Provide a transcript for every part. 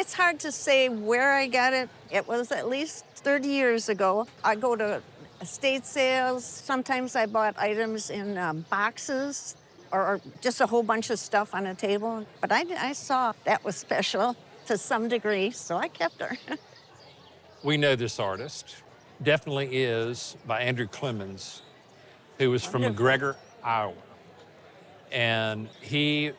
It's hard to say where I got it. It was at least 30 years ago. I go to estate sales. Sometimes I bought items in boxes or just a whole bunch of stuff on a table. But I saw that was special to some degree, so I kept her. We know this artist. Definitely is by Andrew Clemens, who was from Wonderful. McGregor, Iowa. And he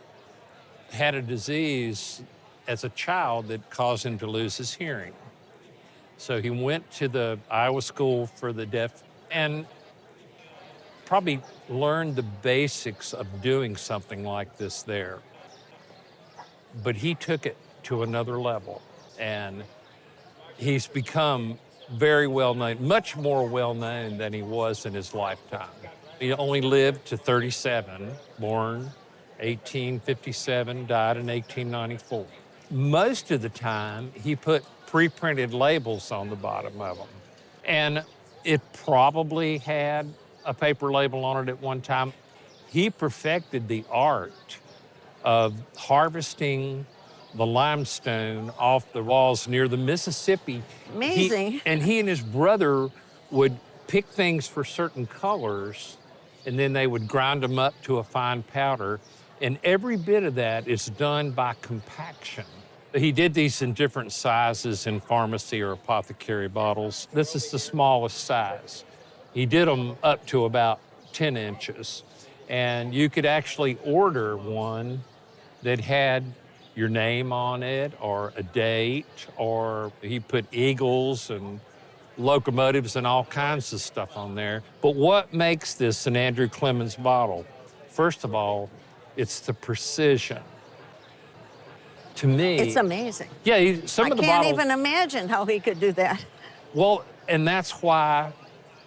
had a disease as a child that caused him to lose his hearing. So he went to the Iowa School for the Deaf and probably learned the basics of doing something like this there. But he took it to another level, and he's become very well known, much more well known than he was in his lifetime. He only lived to 37, born 1857, died in 1894. Most of the time, he put pre-printed labels on the bottom of them. And it probably had a paper label on it at one time. He perfected the art of harvesting the limestone off the walls near the Mississippi. Amazing. He and his brother would pick things for certain colors, and then they would grind them up to a fine powder. And every bit of that is done by compaction. He did these in different sizes in pharmacy or apothecary bottles. This is the smallest size. He did them up to about 10 inches. And you could actually order one that had your name on it or a date, or he put eagles and locomotives and all kinds of stuff on there. But what makes this an Andrew Clemens bottle? First of all, it's the precision. To me, It's amazing. yeah, I some of the can't bottles. even imagine how he could do that. Well, and that's why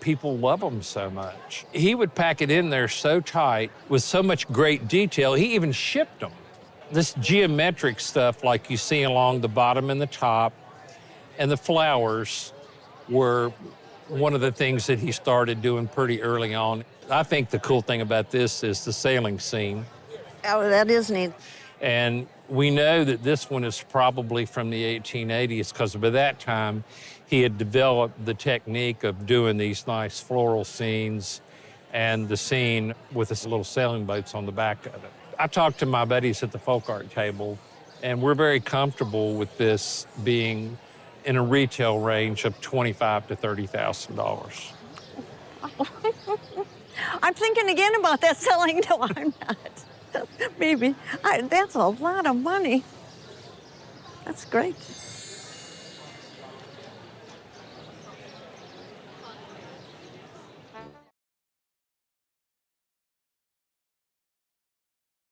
people love them so much. He would pack it in there so tight with so much great detail. He even shipped them. This geometric stuff like you see along the bottom and the top, and the flowers were one of the things that he started doing pretty early on. I think the cool thing about this is the sailing scene. Oh, that is neat. And we know that this one is probably from the 1880s because by that time he had developed the technique of doing these nice floral scenes and the scene with the little sailing boats on the back of it. I talked to my buddies at the folk art table, and we're very comfortable with this being in a retail range of $25,000 to $30,000. I'm thinking again about that selling. No, I'm not. Maybe. That's a lot of money. That's great.